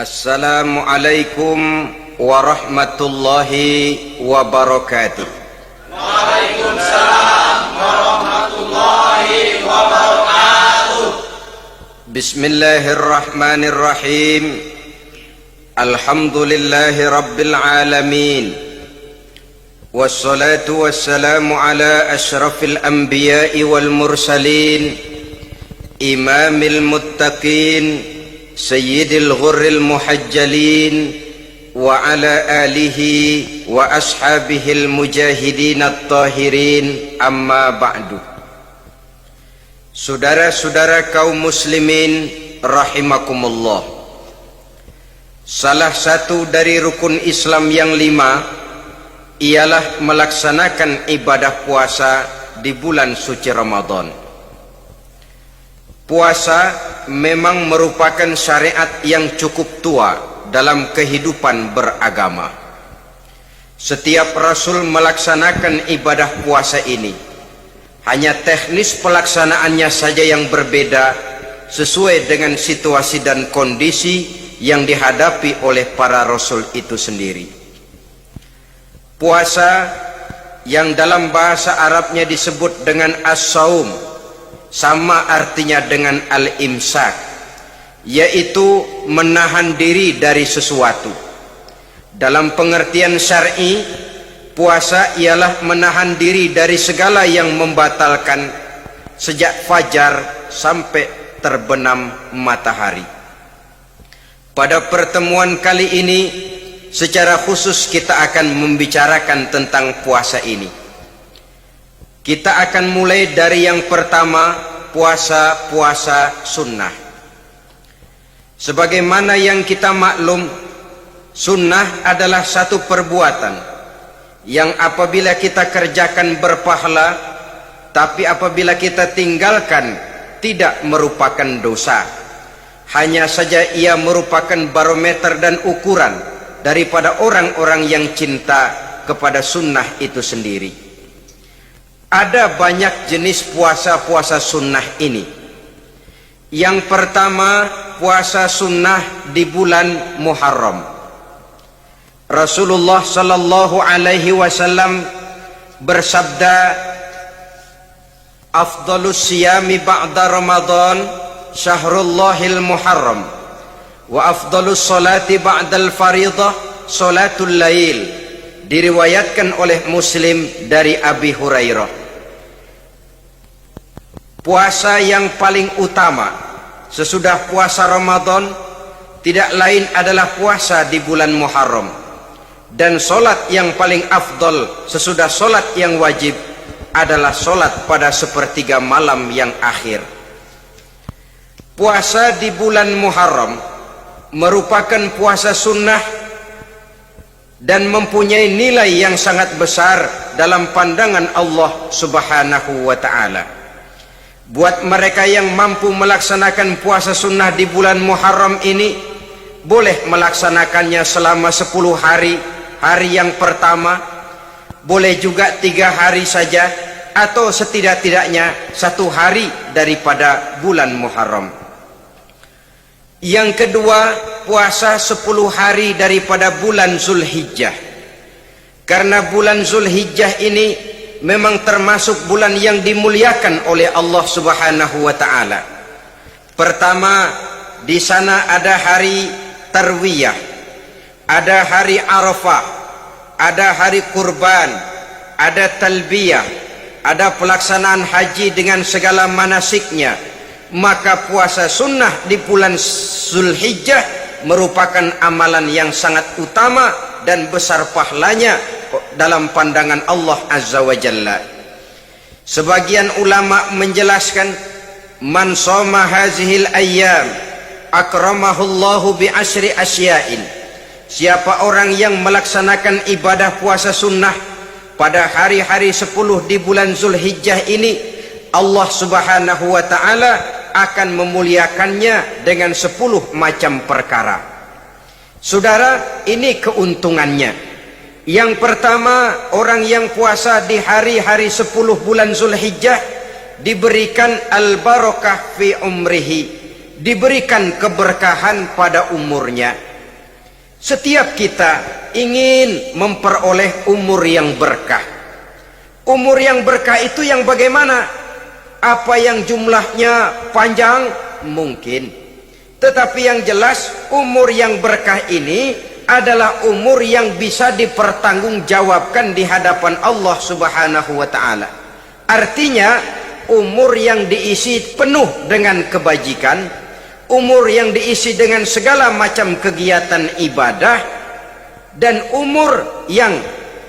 Assalamualaikum warahmatullahi wabarakatuh. Waalaikumsalam warahmatullahi wabarakatuh. Bismillahirrahmanirrahim. Alhamdulillahi rabbil alamin. Wassalatu wassalamu ala ashrafil anbiya'i wal mursalin, imamil muttaqin, sayyidil ghurril muhajjalin, wa ala alihi wa ashabihil mujahidin at-tahirin, amma ba'du. Saudara-saudara kaum muslimin rahimakumullah, salah satu dari rukun Islam yang 5 ialah melaksanakan ibadah puasa di bulan suci Ramadan. Puasa memang merupakan syariat yang cukup tua dalam kehidupan beragama. Setiap Rasul melaksanakan ibadah puasa ini. Hanya teknis pelaksanaannya saja yang berbeda sesuai dengan situasi dan kondisi yang dihadapi oleh para Rasul itu sendiri. Puasa yang dalam bahasa Arabnya disebut dengan as-saum, sama artinya dengan al-imsak, yaitu menahan diri dari sesuatu. Dalam pengertian syar'i, puasa ialah menahan diri dari segala yang membatalkan sejak fajar sampai terbenam matahari. Pada pertemuan kali ini secara khusus kita akan membicarakan tentang puasa ini. Kita akan mulai dari yang pertama, puasa sunnah. Sebagaimana yang kita maklum, sunnah adalah satu perbuatan yang apabila kita kerjakan berpahala, tapi apabila kita tinggalkan tidak merupakan dosa. Hanya saja ia merupakan barometer dan ukuran daripada orang-orang yang cinta kepada sunnah itu sendiri. Ada banyak jenis puasa sunnah ini. Yang pertama, puasa sunnah di bulan Muharram. Rasulullah sallallahu alaihi wasallam bersabda, "Afdhalus siyami ba'da Ramadan syahrullahil Muharram, wa afdhalus salati ba'dal fariḍah salatul lail." Diriwayatkan oleh Muslim dari Abi Hurairah. Puasa yang paling utama sesudah puasa Ramadan tidak lain adalah puasa di bulan Muharram, dan solat yang paling afdol sesudah solat yang wajib adalah solat pada sepertiga malam yang akhir. Puasa di bulan Muharram merupakan puasa sunnah dan mempunyai nilai yang sangat besar dalam pandangan Allah Subhanahu wa ta'ala. Buat mereka yang mampu melaksanakan puasa sunnah di bulan Muharram ini, boleh melaksanakannya selama 10 hari. Hari yang pertama boleh juga 3 hari saja, atau setidak-tidaknya 1 hari daripada bulan Muharram. Yang kedua, puasa 10 hari daripada bulan Zulhijjah. Karena bulan Zulhijjah ini memang termasuk bulan yang dimuliakan oleh Allah Subhanahu wa ta'ala. Pertama, di sana ada hari Tarwiyah, ada hari Arafah, ada hari Kurban, ada Talbiyah, ada pelaksanaan haji dengan segala manasiknya. Maka puasa sunnah di bulan Zulhijjah merupakan amalan yang sangat utama dan besar pahalanya dalam pandangan Allah Azza wa Jalla. Sebagian ulama menjelaskan, man shoma hazihil ayyam akramahullahu bi asyri asya'in. Siapa orang yang melaksanakan ibadah puasa sunnah pada hari-hari 10 di bulan Zulhijjah ini, Allah Subhanahu wa ta'ala akan memuliakannya dengan 10 macam perkara. Saudara, ini keuntungannya. Yang pertama, orang yang puasa di hari-hari 10 bulan Zulhijjah diberikan al-barakah fi umrihi, diberikan keberkahan pada umurnya. Setiap kita ingin memperoleh umur yang berkah. Umur yang berkah itu yang bagaimana? Apa yang jumlahnya panjang? Mungkin. Tetapi yang jelas umur yang berkah ini adalah umur yang bisa dipertanggungjawabkan di hadapan Allah Subhanahu wa taala. Artinya umur yang diisi penuh dengan kebajikan, umur yang diisi dengan segala macam kegiatan ibadah, dan umur yang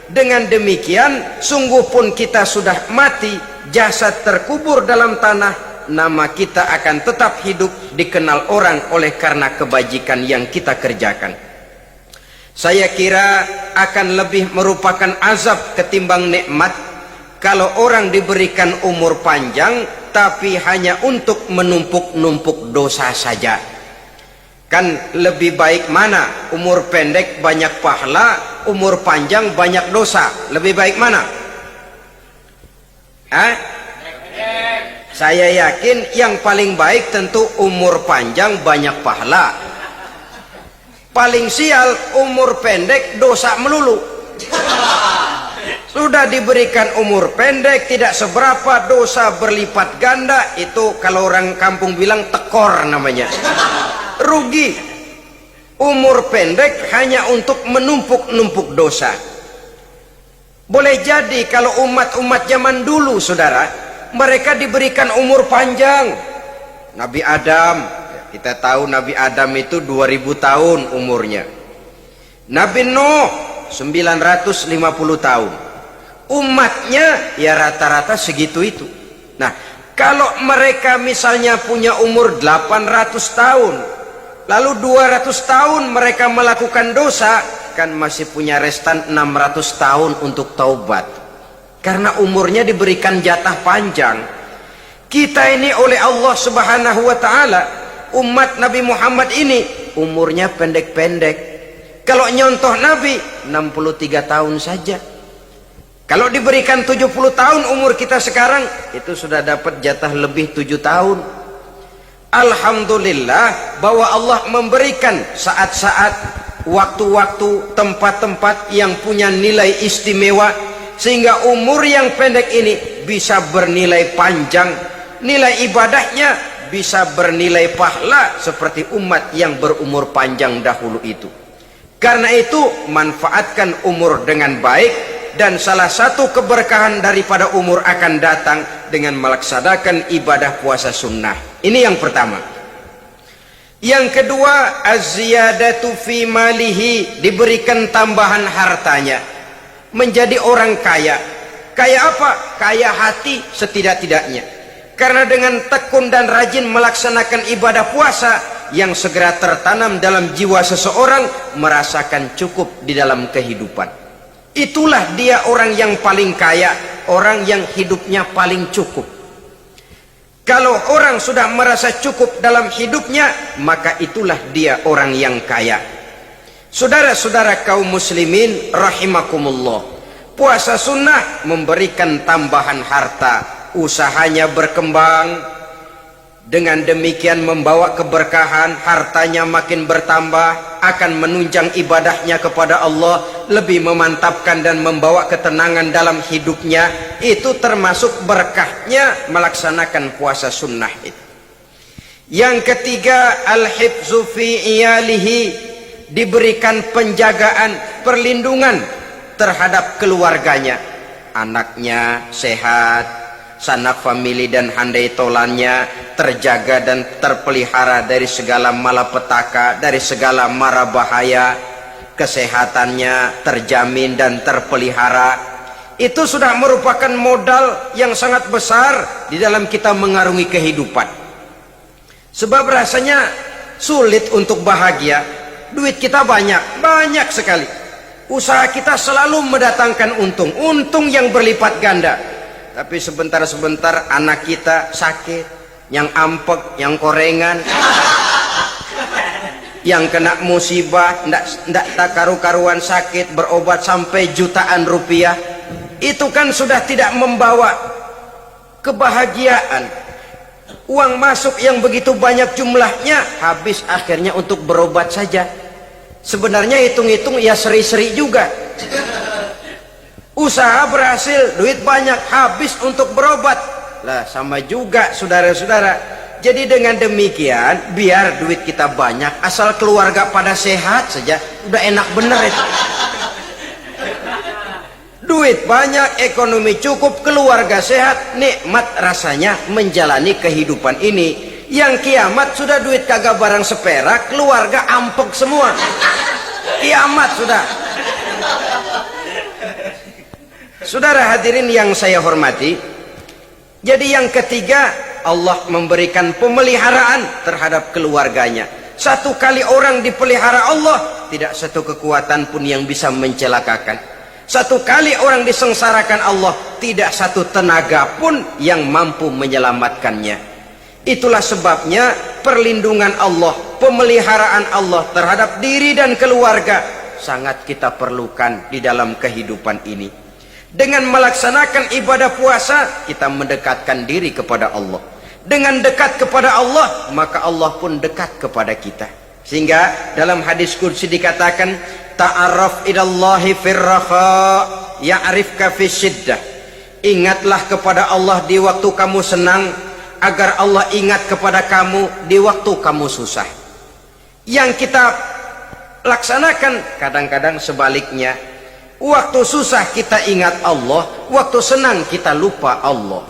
dengan demikian sungguh pun kita sudah mati, jasad terkubur dalam tanah, nama kita akan tetap hidup, dikenal orang oleh karena kebajikan yang kita kerjakan. Saya kira akan lebih merupakan azab ketimbang nikmat kalau orang diberikan umur panjang tapi hanya untuk menumpuk-numpuk dosa saja. Kan lebih baik mana? Umur pendek banyak pahala, umur panjang banyak dosa. Lebih baik mana? Saya yakin yang paling baik tentu umur panjang banyak pahala. Paling sial umur pendek dosa melulu. Sudah diberikan umur pendek tidak seberapa, dosa berlipat ganda. Itu kalau orang kampung bilang tekor namanya. Rugi. Umur pendek hanya untuk menumpuk-numpuk dosa. Boleh jadi kalau umat-umat zaman dulu, saudara, mereka diberikan umur panjang. Nabi Adam, kita tahu Nabi Adam itu 2000 tahun umurnya. Nabi Nuh 950 tahun. Umatnya ya rata-rata segitu itu. Nah, kalau mereka misalnya punya umur 800 tahun, lalu 200 tahun mereka melakukan dosa, kan masih punya restan 600 tahun untuk taubat. Karena umurnya diberikan jatah panjang. Kita ini oleh Allah Subhanahu wa taala, umat Nabi Muhammad ini umurnya pendek-pendek. Kalau nyontoh Nabi 63 tahun saja. Kalau diberikan 70 tahun umur kita sekarang, itu sudah dapat jatah lebih 7 tahun. Alhamdulillah bahwa Allah memberikan saat-saat, waktu-waktu, tempat-tempat yang punya nilai istimewa, sehingga umur yang pendek ini bisa bernilai panjang, nilai ibadahnya bisa bernilai pahala seperti umat yang berumur panjang dahulu itu. Karena itu manfaatkan umur dengan baik, dan salah satu keberkahan daripada umur akan datang dengan melaksanakan ibadah puasa sunnah. Ini yang pertama. Yang kedua, az-ziyadatu fi malihi, diberikan tambahan hartanya, menjadi orang kaya. Kaya apa? Kaya hati setidak-tidaknya. Karena dengan tekun dan rajin melaksanakan ibadah puasa, yang segera tertanam dalam jiwa seseorang merasakan cukup di dalam kehidupan. Itulah dia orang yang paling kaya, orang yang hidupnya paling cukup. Kalau orang sudah merasa cukup dalam hidupnya, maka itulah dia orang yang kaya. Saudara-saudara kaum muslimin rahimakumullah, puasa sunnah memberikan tambahan harta, usahanya berkembang, dengan demikian membawa keberkahan, hartanya makin bertambah, akan menunjang ibadahnya kepada Allah, lebih memantapkan dan membawa ketenangan dalam hidupnya. Itu termasuk berkahnya melaksanakan puasa sunnah itu. Yang ketiga, al-hifzu fi iyalihi, diberikan penjagaan, perlindungan terhadap keluarganya, anaknya sehat, sanak famili dan handai tolannya terjaga dan terpelihara dari segala malapetaka, dari segala mara bahaya, kesehatannya terjamin dan terpelihara. Itu sudah merupakan modal yang sangat besar di dalam kita mengarungi kehidupan. Sebab rasanya sulit untuk bahagia, duit kita banyak sekali, usaha kita selalu mendatangkan untung yang berlipat ganda. Tapi sebentar-sebentar anak kita sakit, yang ampek, yang korengan, yang kena musibah, ndak tak karu-karuan sakit, berobat sampai jutaan rupiah. Itu kan sudah tidak membawa kebahagiaan. Uang masuk yang begitu banyak jumlahnya, habis akhirnya untuk berobat saja. Sebenarnya hitung-hitung ya seri-seri juga. Usaha berhasil, duit banyak, habis untuk berobat. Lah sama juga saudara-saudara. Jadi dengan demikian, biar duit kita banyak, asal keluarga pada sehat saja, udah enak bener itu. Duit banyak, ekonomi cukup, keluarga sehat, nikmat rasanya menjalani kehidupan ini. Yang kiamat sudah duit kagak barang seperak, keluarga ampek semua. Kiamat sudah. Saudara hadirin yang saya hormati, jadi yang ketiga, Allah memberikan pemeliharaan terhadap keluarganya. Satu kali orang dipelihara Allah, tidak satu kekuatan pun yang bisa mencelakakan. Satu kali orang disengsarakan Allah, tidak satu tenaga pun yang mampu menyelamatkannya. Itulah sebabnya perlindungan Allah, pemeliharaan Allah terhadap diri dan keluarga sangat kita perlukan di dalam kehidupan ini. Dengan melaksanakan ibadah puasa, kita mendekatkan diri kepada Allah. Dengan dekat kepada Allah, maka Allah pun dekat kepada kita. Sehingga dalam hadis qudsi dikatakan, ta'arraf ilallahi firraha ya'rifka fisyiddah. Ingatlah kepada Allah di waktu kamu senang, agar Allah ingat kepada kamu di waktu kamu susah. Yang kita laksanakan kadang-kadang sebaliknya. Waktu susah kita ingat Allah, waktu senang kita lupa Allah.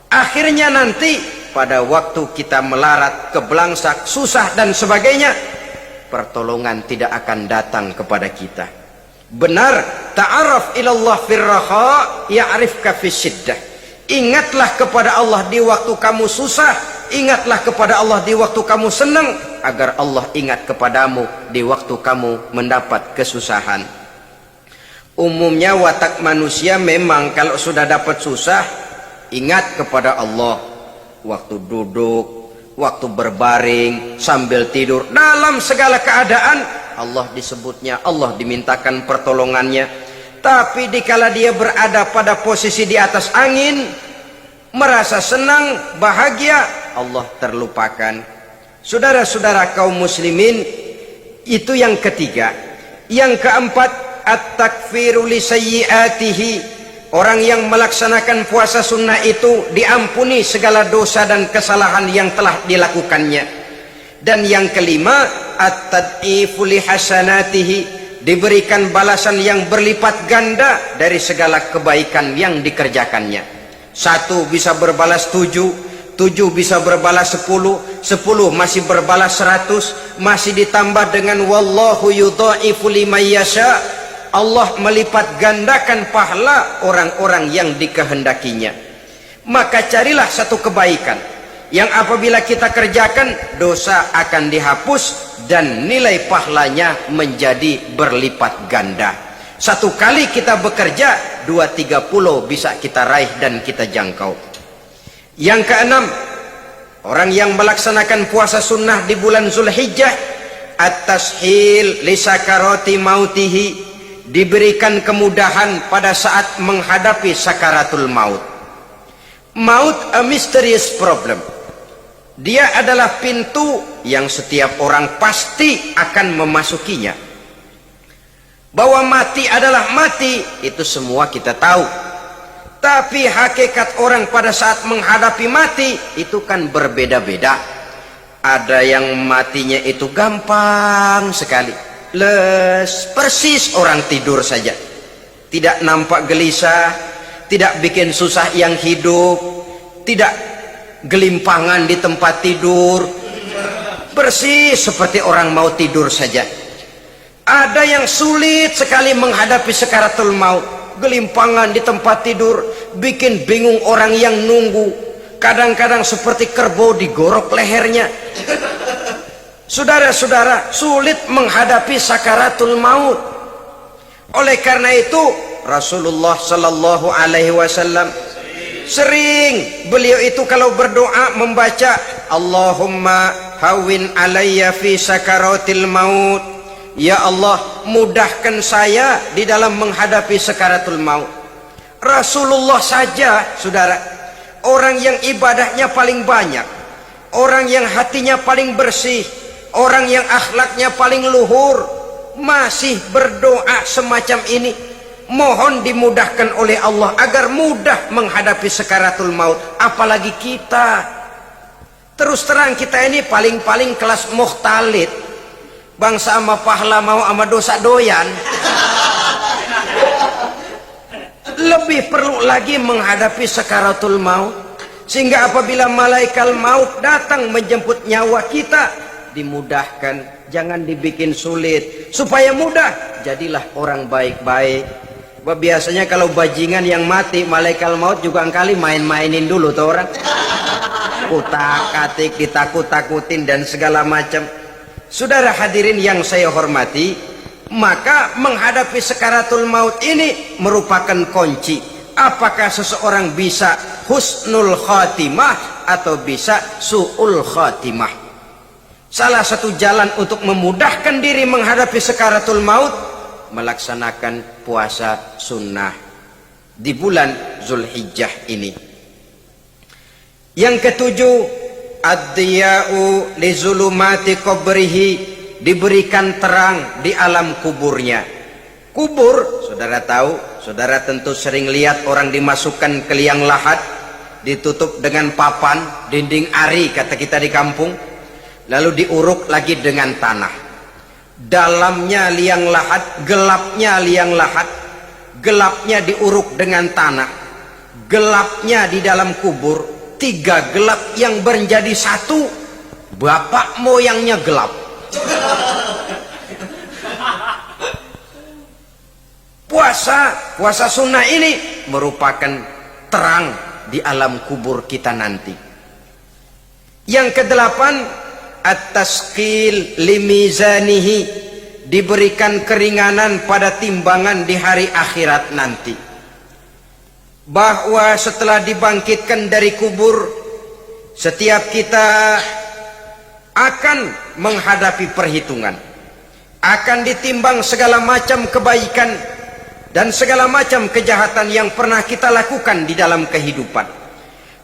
Akhirnya nanti pada waktu kita melarat, kebelangsak, susah dan sebagainya, pertolongan tidak akan datang kepada kita. Benar, ta'arraf ilallah firraha ya'rifka fisyiddah. Ingatlah kepada Allah di waktu kamu susah, ingatlah kepada Allah di waktu kamu senang, agar Allah ingat kepadamu di waktu kamu mendapat kesusahan. Umumnya watak manusia memang kalau sudah dapat susah, ingat kepada Allah. Waktu duduk, waktu berbaring, sambil tidur, dalam segala keadaan Allah disebutnya, Allah dimintakan pertolongannya. Tapi dikala dia berada pada posisi di atas angin, merasa senang, bahagia, Allah terlupakan. Saudara-saudara kaum muslimin, itu yang ketiga. Yang keempat, at-takfiru li sayyiatihi. Orang yang melaksanakan puasa sunnah itu diampuni segala dosa dan kesalahan yang telah dilakukannya. Dan yang kelima, at-tad'ifu li hasanatihi. Diberikan balasan yang berlipat ganda dari segala kebaikan yang dikerjakannya. 1 bisa berbalas 7, 7 bisa berbalas 10, 10 masih berbalas 100, masih ditambah dengan wallahu yudha'ifu liman yasha. Allah melipat gandakan pahala orang-orang yang dikehendakinya. Maka carilah satu kebaikan yang apabila kita kerjakan, dosa akan dihapus dan nilai pahalanya menjadi berlipat ganda. 1 kali kita bekerja, 2-3 pulau bisa kita raih dan kita jangkau. Yang keenam, orang yang melaksanakan puasa sunnah di bulan Zulhijjah, at-tashil li sakarati mautihi. Diberikan kemudahan pada saat menghadapi sakaratul maut. Maut a mysterious problem. Dia adalah pintu yang setiap orang pasti akan memasukinya. Bahwa mati adalah mati, itu semua kita tahu. Tapi hakikat orang pada saat menghadapi mati itu kan berbeda-beda. Ada yang matinya itu gampang sekali, persis orang tidur saja, tidak nampak gelisah, tidak bikin susah yang hidup, tidak gelimpangan di tempat tidur, persis seperti orang mau tidur saja. Ada yang sulit sekali menghadapi sakaratul maut, gelimpangan di tempat tidur, bikin bingung orang yang nunggu, kadang-kadang seperti kerbau digorok lehernya. Saudara-saudara, sulit menghadapi sakaratul maut. Oleh karena itu Rasulullah sallallahu alaihi wasallam sering beliau itu kalau berdoa membaca Allahumma hawin alayya fi sakaratil maut. Ya Allah, mudahkan saya di dalam menghadapi sakaratul maut. Rasulullah saja, saudara, orang yang ibadahnya paling banyak, orang yang hatinya paling bersih, orang yang akhlaknya paling luhur, masih berdoa semacam ini, mohon dimudahkan oleh Allah agar mudah menghadapi sakaratul maut. Apalagi kita, terus terang kita ini paling-paling kelas mukhtalid, bangsa sama pahala mau sama dosa doyan. Lebih perlu lagi menghadapi sakaratul maut, sehingga apabila malaikat maut datang menjemput nyawa kita, dimudahkan, jangan dibikin sulit, supaya mudah. Jadilah orang baik-baik. Biasanya kalau bajingan yang mati, malaikat maut juga kali main-mainin dulu tuh orang, utak-atik, ditakut-takutin dan segala macam. Saudara hadirin yang saya hormati, maka menghadapi sakaratul maut ini merupakan kunci. Apakah seseorang bisa husnul khatimah atau bisa su'ul khatimah? Salah satu jalan untuk memudahkan diri menghadapi sakaratul maut, melaksanakan puasa sunnah di bulan Zulhijjah ini. Yang ketujuh, ad-diya'u li zulumati qabrihi, diberikan terang di alam kuburnya. Kubur, saudara tahu, saudara tentu sering lihat orang dimasukkan ke liang lahat, ditutup dengan papan, dinding ari kata kita di kampung, lalu diuruk lagi dengan tanah. Dalamnya liang lahat, gelapnya liang lahat, gelapnya diuruk dengan tanah, gelapnya di dalam kubur, tiga gelap yang menjadi satu. Bapak moyangnya gelap. Puasa sunnah ini merupakan terang di alam kubur kita nanti. Yang kedelapan, at-tasqil limizanihi, diberikan keringanan pada timbangan di hari akhirat nanti. Bahwa setelah dibangkitkan dari kubur, setiap kita akan menghadapi perhitungan, akan ditimbang segala macam kebaikan dan segala macam kejahatan yang pernah kita lakukan di dalam kehidupan.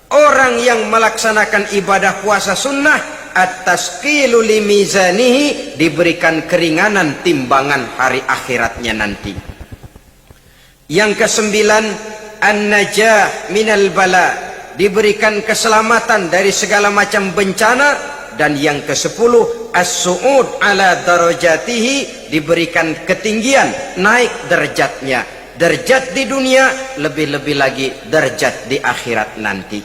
Orang yang melaksanakan ibadah puasa sunnah, at-tasqilu limizanihi, diberikan keringanan timbangan hari akhiratnya nanti. Yang kesembilan, an-najah minal bala, diberikan keselamatan dari segala macam bencana. Dan yang ke-10, as-su'ud ala darajatihi, diberikan ketinggian, naik derajatnya, derajat di dunia, lebih-lebih lagi derajat di akhirat nanti.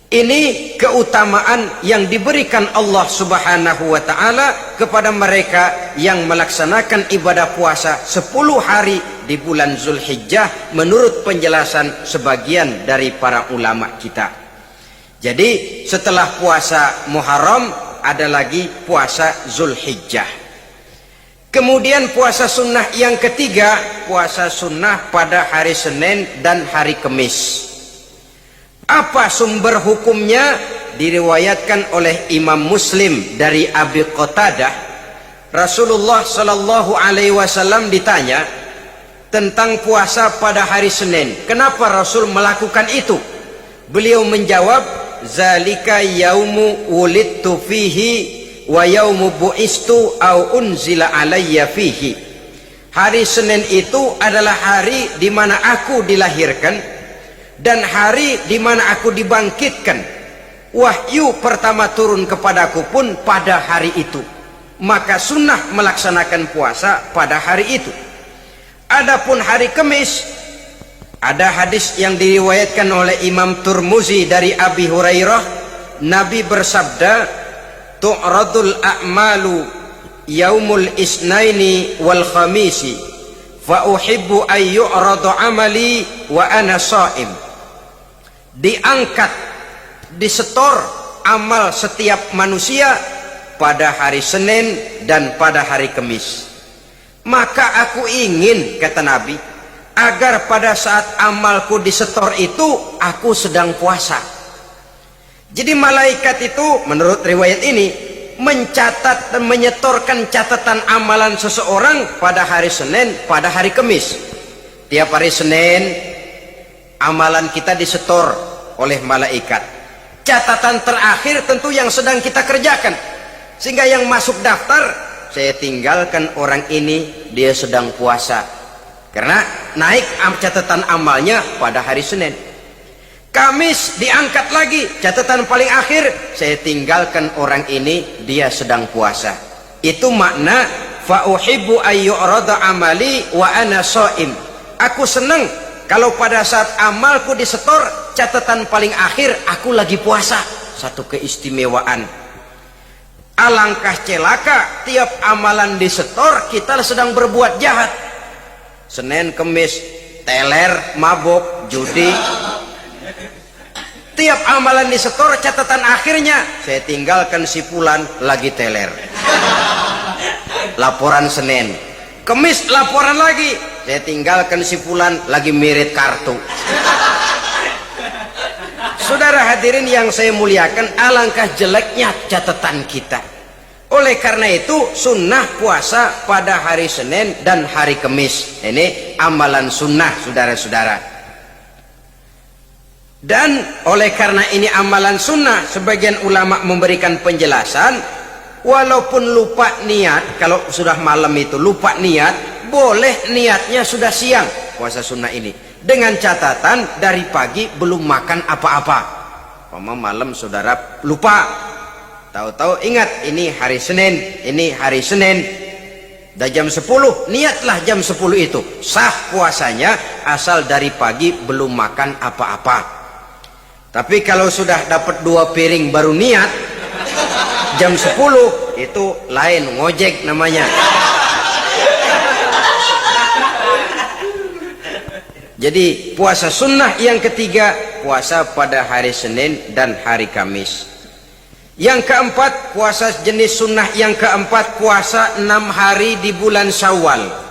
Ini keutamaan yang diberikan Allah Subhanahu wa ta'ala kepada mereka yang melaksanakan ibadah puasa 10 hari di bulan Zulhijjah menurut penjelasan sebagian dari para ulama kita. Jadi setelah puasa Muharram ada lagi puasa Zulhijjah. Kemudian puasa sunnah yang ketiga, puasa sunnah pada hari Senin dan hari Kamis. Apa sumber hukumnya? Diriwayatkan oleh Imam Muslim dari Abi Qatadah, Rasulullah sallallahu alaihi wasallam ditanya tentang puasa pada hari Senin. Kenapa Rasul melakukan itu? Beliau menjawab, zalika yaumu wulidtu fihi wa yaumu bu'istu au unzila alayya fihi. Hari Senin itu adalah hari di mana aku dilahirkan dan hari di mana aku dibangkitkan. Wahyu pertama turun kepadaku pun pada hari itu. Maka sunnah melaksanakan puasa pada hari itu. Adapun hari Kamis, ada hadis yang diriwayatkan oleh Imam Turmuzi dari Abi Hurairah, Nabi bersabda, tu'radul a'malu yaumul isnaini wal khamisi fa uhibbu an yu'radu amali wa ana sha'im. Diangkat, disetor amal setiap manusia pada hari Senin dan pada hari Kamis. Maka aku ingin, kata Nabi, agar pada saat amalku disetor itu aku sedang puasa. Jadi malaikat itu menurut riwayat ini mencatat dan menyetorkan catatan amalan seseorang pada hari Senin, pada hari Kamis. Tiap hari Senin amalan kita disetor oleh malaikat. Catatan terakhir tentu yang sedang kita kerjakan, sehingga yang masuk daftar saya tinggalkan orang ini, dia sedang puasa. Karena naik catatan amalnya pada hari Senin. Kamis diangkat lagi, catatan paling akhir, saya tinggalkan orang ini, dia sedang puasa. Itu makna fa uhibbu ayyurada amali wa ana shaim. Aku senang kalau pada saat amalku disetor, catatan paling akhir aku lagi puasa. Satu keistimewaan. Alangkah celaka tiap amalan disetor kita sedang berbuat jahat. Senin, Kemis, teler, mabok, judi. Tiap amalan disetor, catatan akhirnya saya tinggalkan si fulan lagi teler. Laporan Senin. Kemis laporan lagi, saya tinggalkan si fulan lagi mirit kartu. Saudara hadirin yang saya muliakan, alangkah jeleknya catatan kita. Oleh karena itu sunnah puasa pada hari Senin dan hari Kemis. Ini amalan sunnah, saudara-saudara. Dan oleh karena ini amalan sunnah, sebagian ulama memberikan penjelasan, walaupun lupa niat, kalau sudah malam itu lupa niat, boleh niatnya sudah siang puasa sunnah ini, dengan catatan dari pagi belum makan apa-apa. Malam saudara lupa, tahu-tahu ingat ini hari Senin, ini hari Senin, dah jam 10, niatlah jam 10 itu, sah puasanya asal dari pagi belum makan apa-apa. Tapi kalau sudah dapat 2 piring baru niat jam 10, itu lain, ngojek namanya. Jadi puasa sunnah yang ketiga, puasa pada hari Senin dan hari Kamis. Yang keempat, puasa jenis sunnah yang keempat, puasa 6 hari di bulan Syawal.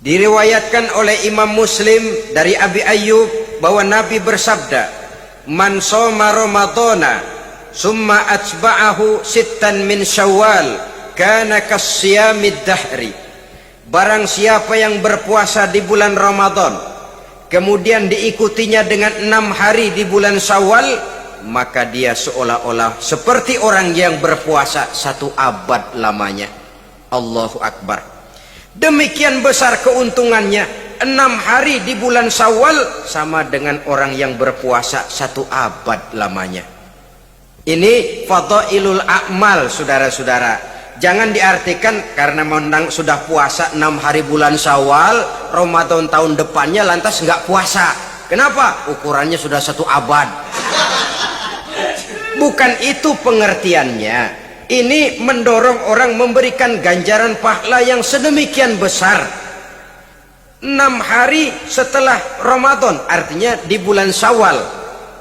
Diriwayatkan oleh Imam Muslim dari Abi Ayyub bahwa Nabi bersabda, man shoma ramadhana summa atba'ahu sittan min Syawal kana kasyamid dahri. Barang siapa yang berpuasa di bulan Ramadan kemudian diikutinya dengan 6 hari di bulan Syawal, maka dia seolah-olah seperti orang yang berpuasa 1 abad lamanya. Allahu Akbar. Demikian besar keuntungannya. 6 hari di bulan Syawal sama dengan orang yang berpuasa 1 abad lamanya. Ini fadailul a'mal, saudara-saudara. Jangan diartikan karena menang sudah puasa 6 hari bulan Syawal, Ramadan tahun depannya lantas nggak puasa. Kenapa? Ukurannya sudah 1 abad. Bukan itu pengertiannya. Ini mendorong orang memberikan ganjaran pahala yang sedemikian besar. 6 hari setelah Ramadan, artinya di bulan Syawal,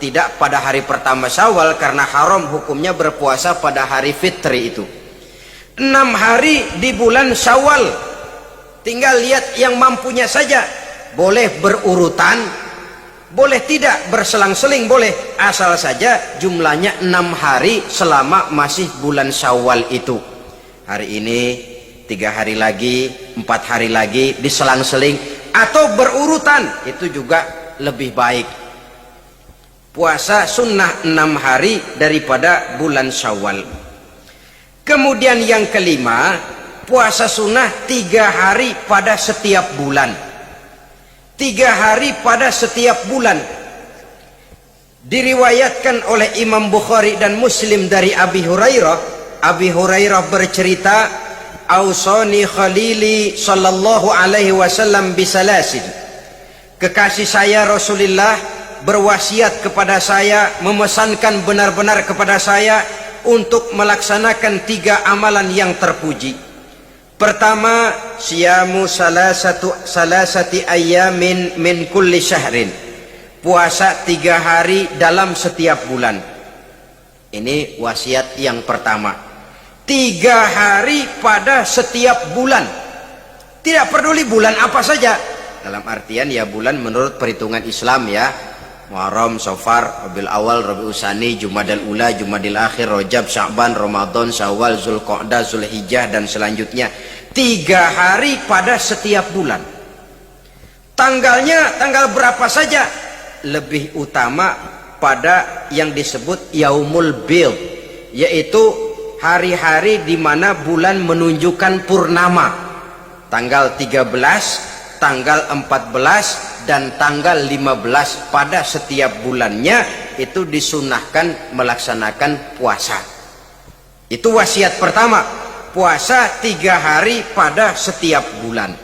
tidak pada hari pertama Syawal karena haram hukumnya berpuasa pada hari fitri itu. 6 hari di bulan Syawal, tinggal lihat yang mampunya saja, boleh berurutan, boleh tidak berselang-seling, boleh, asal saja jumlahnya 6 hari selama masih bulan Syawal itu. Hari ini 3 hari lagi, 4 hari lagi, diselang-seling atau berurutan, itu juga lebih baik. Puasa sunnah 6 hari daripada bulan Syawal. Kemudian yang kelima, puasa sunnah 3 hari pada setiap bulan. 3 hari pada setiap bulan. Diriwayatkan oleh Imam Bukhari dan Muslim dari Abi Hurairah. Abi Hurairah bercerita, ausani khalili sallallahu alaihi wasallam bisalasin. Kekasih saya Rasulullah berwasiat kepada saya, memesankan benar-benar kepada saya untuk melaksanakan 3 amalan yang terpuji. Pertama, siyamu salasati ayyamin min kulli syahrin. Puasa 3 hari dalam setiap bulan. Ini wasiat yang pertama. 3 hari pada setiap bulan. Tidak peduli bulan apa saja. Dalam artian ya bulan menurut perhitungan Islam ya. Muharram, Safar, Rabiul Awal, Rabiul Tsani, Jumadal Ula, Jumadil Akhir, Rajab, Sya'ban, Ramadan, Syawal, Zulqa'dah, Zulhijjah dan selanjutnya. 3 hari pada setiap bulan. Tanggalnya tanggal berapa saja, lebih utama pada yang disebut Yaumul Bid, yaitu hari-hari di mana bulan menunjukkan purnama. Tanggal 13, tanggal 14, dan tanggal 15 pada setiap bulannya itu disunahkan melaksanakan puasa. Itu wasiat pertama, puasa 3 hari pada setiap bulan.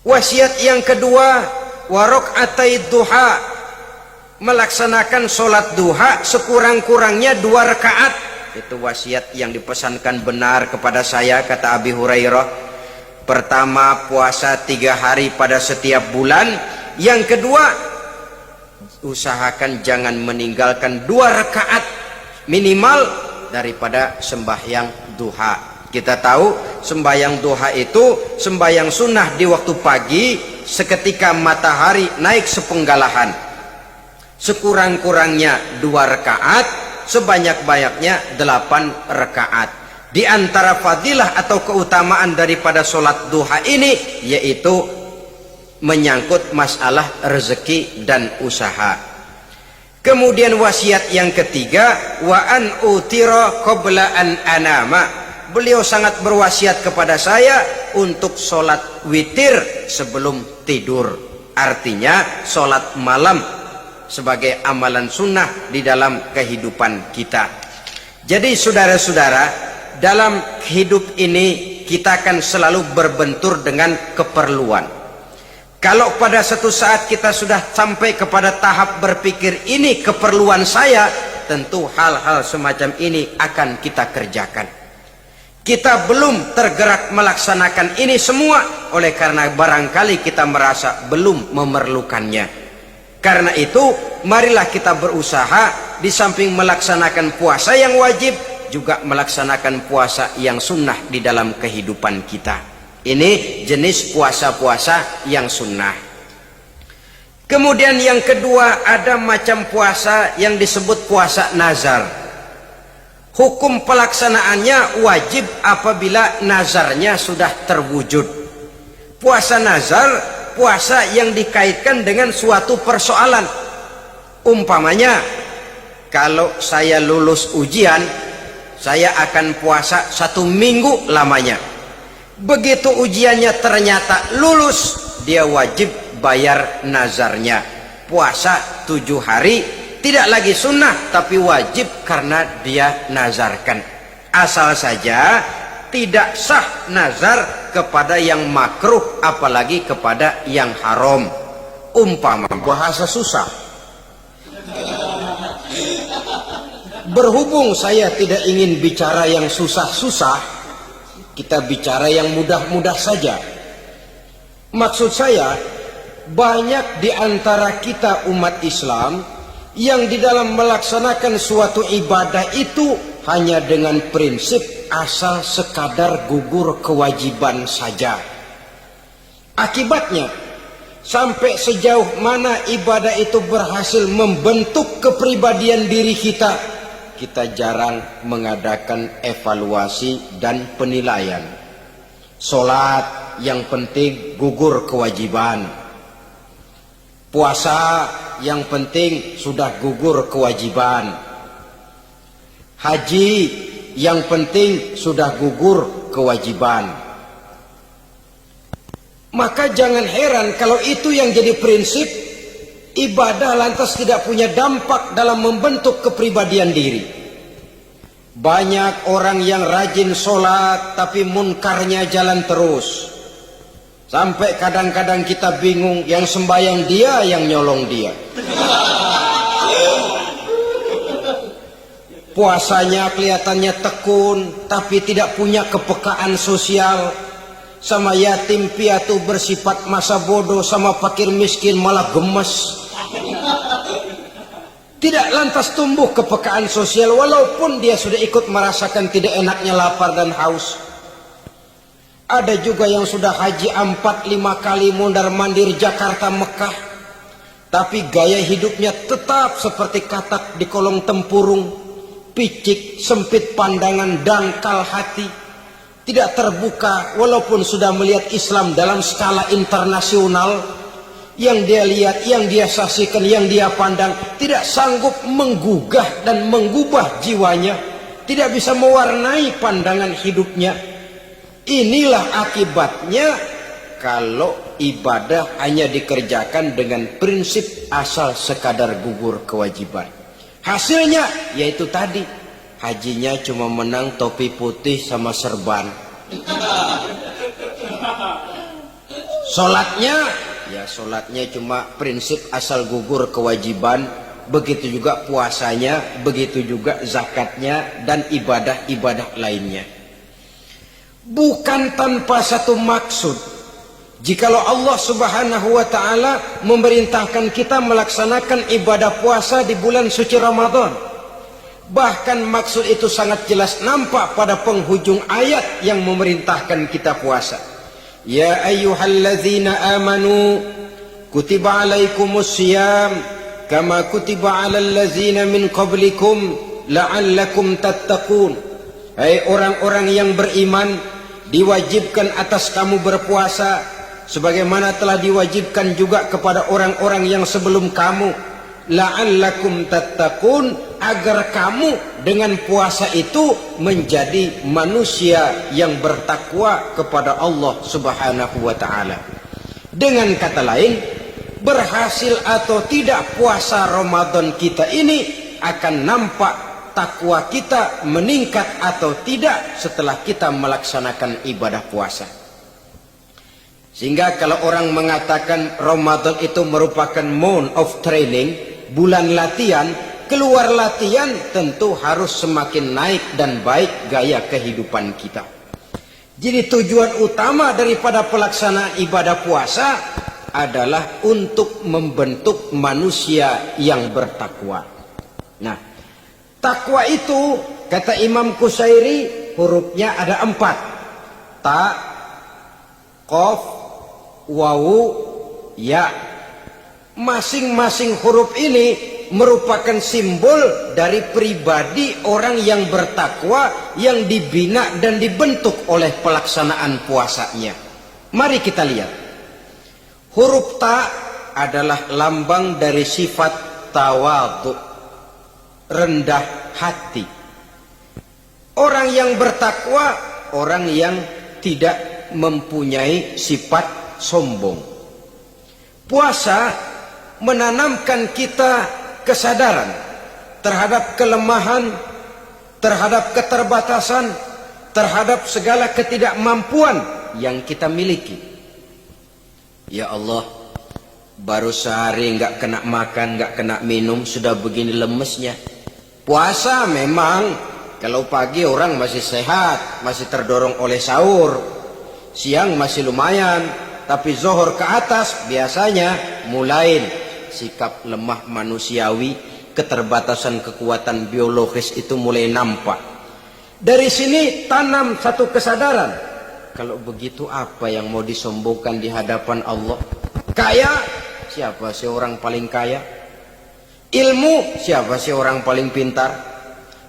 Wasiat yang kedua, warok'atai duha, melaksanakan sholat duha sekurang-kurangnya 2 rakaat. Itu wasiat yang dipesankan benar kepada saya, kata Abi Hurairah. Pertama, puasa 3 hari pada setiap bulan. Yang kedua, usahakan jangan meninggalkan 2 rakaat minimal daripada sembahyang duha. Kita tahu sembahyang duha itu sembahyang sunnah di waktu pagi seketika matahari naik sepenggalahan. Sekurang-kurangnya 2 rakaat, sebanyak-banyaknya 8 rakaat. Di antara fadilah atau keutamaan daripada sholat duha ini yaitu menyangkut masalah rezeki dan usaha. Kemudian wasiat yang ketiga, wa an utira qabla an anama. Beliau sangat berwasiat kepada saya untuk sholat witir sebelum tidur. Artinya sholat malam sebagai amalan sunnah di dalam kehidupan kita. Jadi saudara-saudara, dalam hidup ini kita akan selalu berbentur dengan keperluan. Kalau pada satu saat kita sudah sampai kepada tahap berpikir ini keperluan saya, tentu hal-hal semacam ini akan kita kerjakan. Kita belum tergerak melaksanakan ini semua oleh karena barangkali kita merasa belum memerlukannya. Karena itu marilah kita berusaha di samping melaksanakan puasa yang wajib juga melaksanakan puasa yang sunnah di dalam kehidupan kita. Ini jenis puasa-puasa yang sunnah. Kemudian yang kedua, ada macam puasa yang disebut puasa nazar. Hukum pelaksanaannya wajib apabila nazarnya sudah terwujud. Puasa nazar, puasa yang dikaitkan dengan suatu persoalan. Umpamanya, kalau saya lulus ujian, saya akan puasa 1 minggu lamanya. Begitu ujiannya ternyata lulus, dia wajib bayar nazarnya. Puasa 7 hari, tidak lagi sunnah tapi wajib karena dia nazarkan. Asal saja tidak sah nazar kepada yang makruh, apalagi kepada yang haram. Umpama bahasa susah. Berhubung saya tidak ingin bicara yang susah-susah, kita bicara yang mudah-mudah saja. Maksud saya, banyak di antara kita umat Islam yang di dalam melaksanakan suatu ibadah itu hanya dengan prinsip asal sekadar gugur kewajiban saja. Akibatnya, sampai sejauh mana ibadah itu berhasil membentuk kepribadian diri kita, kita jarang mengadakan evaluasi dan penilaian. Sholat yang penting gugur kewajiban. Puasa yang penting sudah gugur kewajiban. Haji yang penting sudah gugur kewajiban. Maka jangan heran kalau itu yang jadi prinsip, ibadah lantas tidak punya dampak dalam membentuk kepribadian diri. Banyak orang yang rajin sholat tapi munkarnya jalan terus. Sampai kadang-kadang kita bingung, yang sembahyang dia, yang nyolong dia. Puasanya kelihatannya tekun, tapi tidak punya kepekaan sosial. Sama yatim piatu bersifat masa bodoh, sama fakir miskin malah gemes. Tidak lantas tumbuh kepekaan sosial, walaupun dia sudah ikut merasakan tidak enaknya lapar dan haus. Ada juga yang sudah haji 4-5 kali mondar-mandir Jakarta Mekah, tapi gaya hidupnya tetap seperti katak di kolong tempurung, picik, sempit pandangan, dangkal hati, tidak terbuka walaupun sudah melihat Islam dalam skala internasional. Yang dia lihat, yang dia saksikan, yang dia pandang tidak sanggup menggugah dan mengubah jiwanya. tidak bisa mewarnai pandangan hidupnya. Inilah akibatnya kalau ibadah hanya dikerjakan dengan prinsip asal sekadar gugur kewajiban. Hasilnya yaitu tadi, hajinya cuma menang topi putih sama serban. Sholatnya cuma prinsip asal gugur kewajiban. Begitu juga puasanya, begitu juga zakatnya, dan ibadah-ibadah lainnya. Bukan tanpa satu maksud. Jikalau Allah subhanahu wa ta'ala memerintahkan kita melaksanakan ibadah puasa di bulan suci Ramadan, bahkan maksud itu sangat jelas nampak pada penghujung ayat yang memerintahkan kita puasa. Ya ayyuhalladzina amanu kutiba alaikumus siyam kama kutiba alal ladzina min qablikum la'allakum tattaqun. Hai orang-orang yang beriman, diwajibkan atas kamu berpuasa sebagaimana telah diwajibkan juga kepada orang-orang yang sebelum kamu, la'allakum tattaqun, agar kamu dengan puasa itu menjadi manusia yang bertakwa kepada Allah subhanahu wa ta'ala. Dengan kata lain, berhasil atau tidak puasa Ramadan kita ini akan nampak takwa kita meningkat atau tidak setelah kita melaksanakan ibadah puasa. Sehingga kalau orang mengatakan Ramadan itu merupakan month of training, bulan latihan, keluar latihan tentu harus semakin naik dan baik gaya kehidupan kita. Jadi tujuan utama daripada pelaksanaan ibadah puasa adalah untuk membentuk manusia yang bertakwa. Nah, takwa itu kata Imam Qusairi hurufnya ada 4. Ta, qaf, wawu, ya. Masing-masing huruf ini merupakan simbol dari pribadi orang yang bertakwa yang dibina dan dibentuk oleh pelaksanaan puasanya. Mari kita lihat. Huruf ta adalah lambang dari sifat tawadhu, rendah hati. Orang yang bertakwa, orang yang tidak mempunyai sifat sombong. Puasa menanamkan kita kesadaran terhadap kelemahan, terhadap keterbatasan, terhadap segala ketidakmampuan yang kita miliki. Ya Allah, baru sehari nggak kena makan, nggak kena minum, sudah begini lemesnya. Puasa memang, kalau pagi orang masih sehat, masih terdorong oleh sahur, siang masih lumayan, tapi zuhur ke atas biasanya mulai sikap lemah manusiawi, keterbatasan kekuatan biologis itu mulai nampak. Dari sini tanam satu kesadaran. Kalau begitu apa yang mau disombongkan di hadapan Allah? Kaya, siapa sih orang paling kaya? Ilmu, siapa sih orang paling pintar?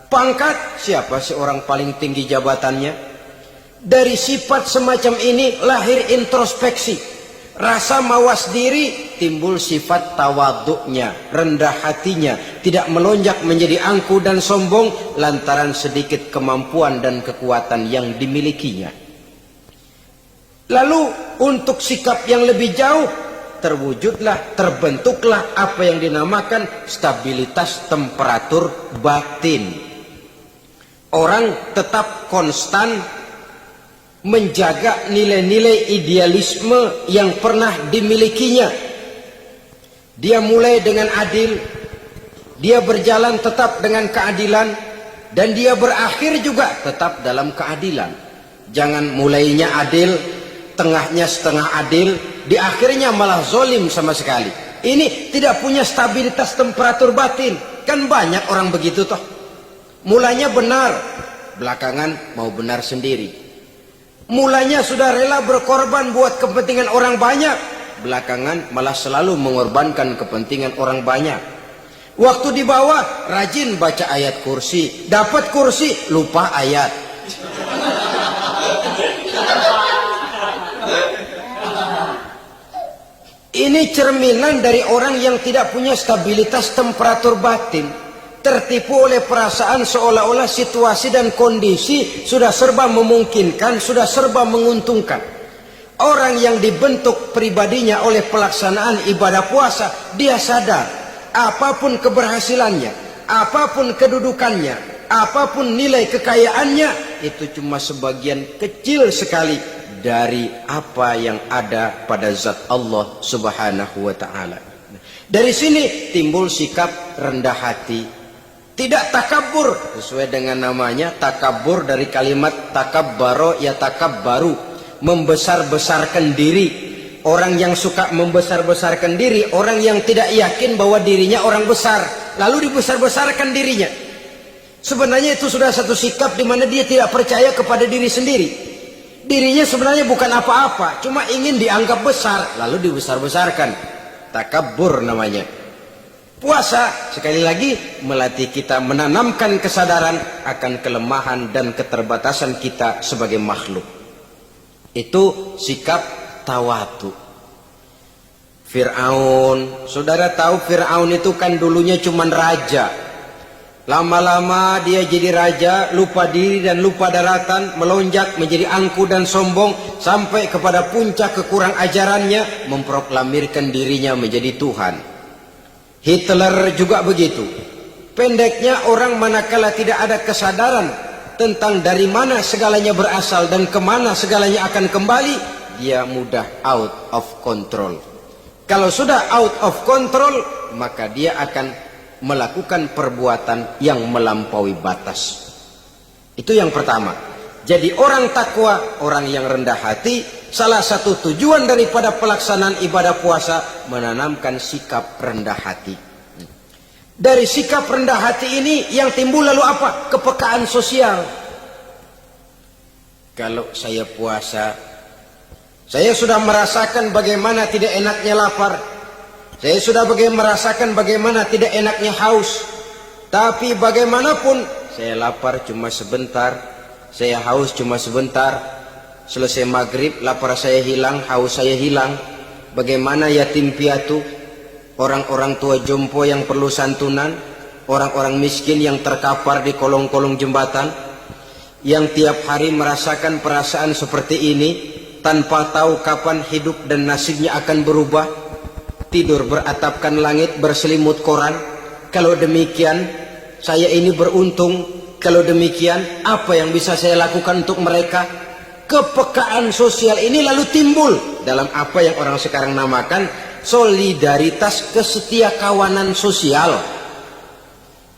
Pangkat, siapa sih orang paling tinggi jabatannya? Dari sifat semacam ini lahir introspeksi, rasa mawas diri, timbul sifat tawaduknya, rendah hatinya, tidak melonjak menjadi angkuh dan sombong lantaran sedikit kemampuan dan kekuatan yang dimilikinya. Lalu untuk sikap yang lebih jauh, terwujudlah, terbentuklah apa yang dinamakan stabilitas temperatur batin. Orang tetap konstan menjaga nilai-nilai idealisme yang pernah dimilikinya. Dia mulai dengan adil, dia berjalan tetap dengan keadilan, dan dia berakhir juga tetap dalam keadilan. Jangan mulainya adil, tengahnya setengah adil, di akhirnya malah zolim sama sekali. Ini tidak punya stabilitas temperatur batin. Kan banyak orang begitu toh. Mulanya benar, belakangan mau benar sendiri. Mulanya sudah rela berkorban buat kepentingan orang banyak, belakangan malah selalu mengorbankan kepentingan orang banyak. Waktu di bawah rajin baca ayat kursi, dapat kursi lupa ayat. Ini cerminan dari orang yang tidak punya stabilitas temperatur batin. tertipu oleh perasaan seolah-olah situasi dan kondisi sudah serba memungkinkan, sudah serba menguntungkan. Orang yang dibentuk pribadinya oleh pelaksanaan ibadah puasa, dia sadar apapun keberhasilannya, apapun kedudukannya, apapun nilai kekayaannya, itu cuma sebagian kecil sekali dari apa yang ada pada zat Allah Subhanahu wa ta'ala. Dari sini timbul sikap rendah hati, tidak takabur, sesuai dengan namanya takabur dari kalimat takabbaro ya takabbaru, membesar-besarkan diri. Orang yang suka membesar-besarkan diri, orang yang tidak yakin bahwa dirinya orang besar, lalu dibesar-besarkan dirinya. Sebenarnya itu sudah satu sikap di mana dia tidak percaya kepada diri sendiri. Dirinya sebenarnya bukan apa-apa, cuma ingin dianggap besar, lalu dibesar-besarkan. Takabbur namanya. Puasa sekali lagi melatih kita menanamkan kesadaran akan kelemahan dan keterbatasan kita sebagai makhluk. Itu sikap tawadu. Fir'aun, saudara tahu Fir'aun itu kan dulunya cuman raja. Lama-lama dia jadi raja, lupa diri dan lupa daratan, melonjak menjadi angku dan sombong sampai kepada puncak kekurang ajarannya, memproklamirkan dirinya menjadi Tuhan. Hitler juga begitu. Pendeknya, orang manakala tidak ada kesadaran tentang dari mana segalanya berasal dan kemana segalanya akan kembali, dia mudah out of control. Kalau sudah out of control, maka dia akan melakukan perbuatan yang melampaui batas. Itu yang pertama. Jadi orang takwa, orang yang rendah hati, salah satu tujuan daripada pelaksanaan ibadah puasa menanamkan sikap rendah hati. Dari sikap rendah hati ini yang timbul lalu apa? Kepekaan sosial. Kalau saya puasa, saya sudah merasakan bagaimana tidak enaknya lapar. Saya sudah merasakan bagaimana tidak enaknya haus. Tapi bagaimanapun, saya lapar cuma sebentar, saya haus cuma sebentar. Selesai maghrib, lapar saya hilang, haus saya hilang. Bagaimana yatim piatu, orang-orang tua jompo yang perlu santunan, orang-orang miskin yang terkapar di kolong-kolong jembatan, yang tiap hari merasakan perasaan seperti ini, tanpa tahu kapan hidup dan nasibnya akan berubah. Tidur beratapkan langit, berselimut koran. Kalau demikian, saya ini beruntung. Kalau demikian, apa yang bisa saya lakukan untuk mereka? Kepekaan sosial ini lalu timbul dalam apa yang orang sekarang namakan solidaritas kesetiakawanan sosial.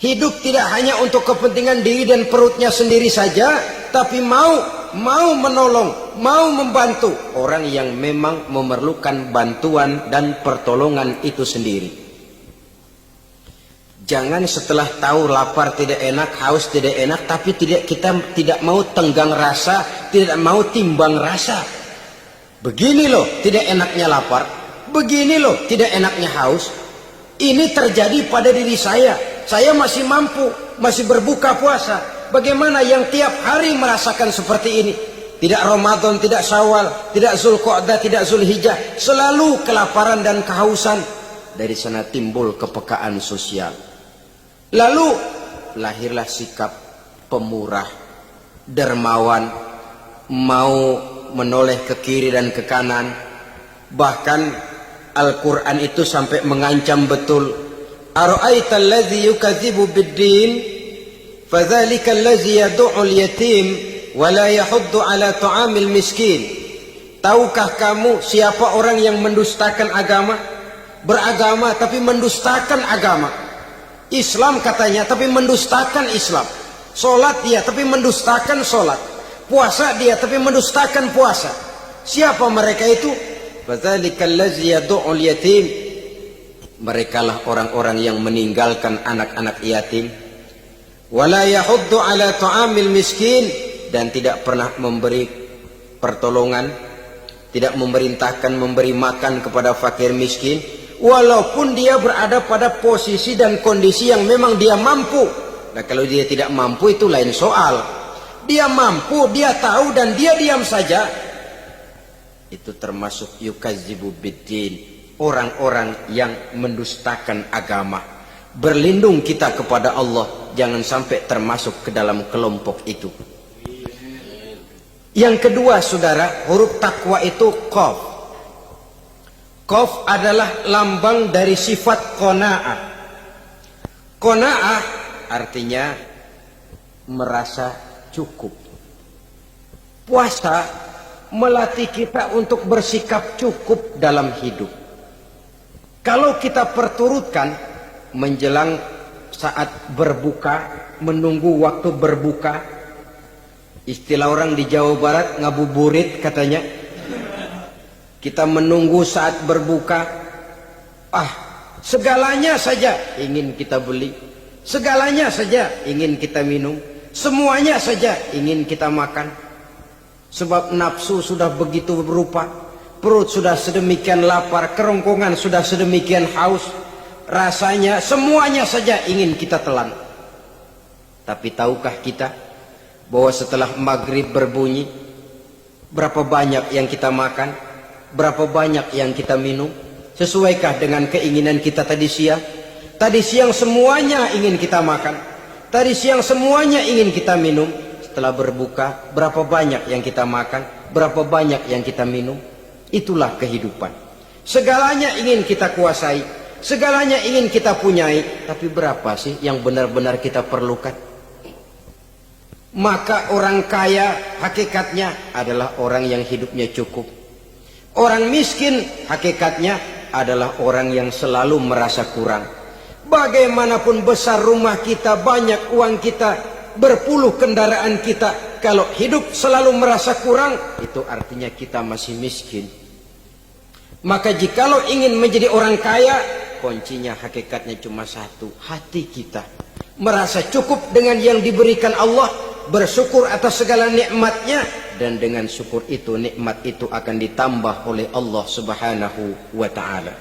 Hidup tidak hanya untuk kepentingan diri dan perutnya sendiri saja, tapi mau menolong, mau membantu orang yang memang memerlukan bantuan dan pertolongan itu sendiri. Jangan setelah tahu lapar tidak enak, haus tidak enak, tapi kita tidak mau tenggang rasa, tidak mau timbang rasa. Begini loh tidak enaknya lapar, begini loh tidak enaknya haus. Ini terjadi pada diri saya. Saya masih mampu, masih berbuka puasa. Bagaimana yang tiap hari merasakan seperti ini? Tidak Ramadan, tidak Syawal, tidak Zulqa'dah, tidak Zulhijjah, selalu kelaparan dan kehausan. Dari sana timbul kepekaan sosial. Lalu lahirlah sikap pemurah, dermawan, mau menoleh ke kiri dan ke kanan. Bahkan Al-Quran itu sampai mengancam betul. Ara'aita allazi yukadzibu bid-din fadzalika allazi yad'ul yatim wa la yahuddu ala ta'amil miskin. Tahukah kamu siapa orang yang mendustakan agama? Beragama tapi mendustakan agama. Islam katanya tapi mendustakan Islam. Salat dia tapi mendustakan salat. Puasa dia tapi mendustakan puasa. Siapa mereka itu? Fadzalikal ladzi yad'ul yatim. Merekalah orang-orang yang meninggalkan anak-anak yatim. Wala yahuddu ala ta'amil miskin, dan tidak pernah memberi pertolongan, tidak memerintahkan memberi makan kepada fakir miskin, walaupun dia berada pada posisi dan kondisi yang memang dia mampu. Nah, kalau dia tidak mampu itu lain soal. Dia mampu, dia tahu dan dia diam saja. Itu termasuk yukadzibu biddin, orang-orang yang mendustakan agama. Berlindung kita kepada Allah, jangan sampai termasuk ke dalam kelompok itu. Yang kedua saudara, huruf takwa itu qaf. Qaf adalah lambang dari sifat qanaah. Qanaah artinya merasa cukup. Puasa melatih kita untuk bersikap cukup dalam hidup. Kalau kita perturutkan menjelang saat berbuka, menunggu waktu berbuka, istilah orang di Jawa Barat ngabuburit katanya, kita menunggu saat berbuka, segalanya saja ingin kita beli, segalanya saja ingin kita minum, semuanya saja ingin kita makan. Sebab nafsu sudah begitu berupa, perut sudah sedemikian lapar, kerongkongan sudah sedemikian haus, rasanya semuanya saja ingin kita telan. Tapi tahukah kita bahwa setelah maghrib berbunyi, berapa banyak yang kita makan, berapa banyak yang kita minum? Sesuaikah dengan keinginan kita tadi siang? Tadi siang semuanya ingin kita makan, tadi siang semuanya ingin kita minum. Setelah berbuka, berapa banyak yang kita makan, berapa banyak yang kita minum? Itulah kehidupan. Segalanya ingin kita kuasai, segalanya ingin kita punyai, tapi berapa sih yang benar-benar kita perlukan? Maka orang kaya hakikatnya adalah orang yang hidupnya cukup. Orang miskin hakikatnya adalah orang yang selalu merasa kurang. Bagaimanapun besar rumah kita, banyak uang kita, berpuluh kendaraan kita, kalau hidup selalu merasa kurang, itu artinya kita masih miskin. Maka jikalau ingin menjadi orang kaya, kuncinya hakikatnya cuma satu, hati kita merasa cukup dengan yang diberikan Allah, bersyukur atas segala nikmatnya, dan dengan syukur itu, nikmat itu akan ditambah oleh Allah Subhanahu wa ta'ala.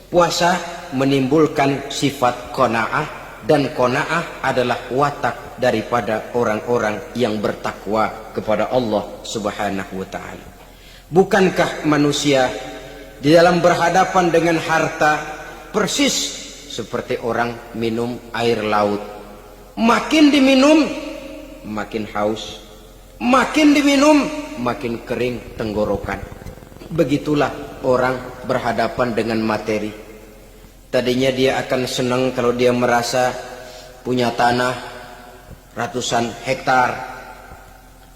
Puasa menimbulkan sifat qanaah, dan qanaah adalah watak daripada orang-orang yang bertakwa kepada Allah Subhanahu wa ta'ala. Bukankah manusia di dalam berhadapan dengan harta persis seperti orang minum air laut? Makin diminum makin haus, makin diminum makin kering tenggorokan. Begitulah orang berhadapan dengan materi. Tadinya dia akan senang kalau dia merasa punya tanah ratusan hektar.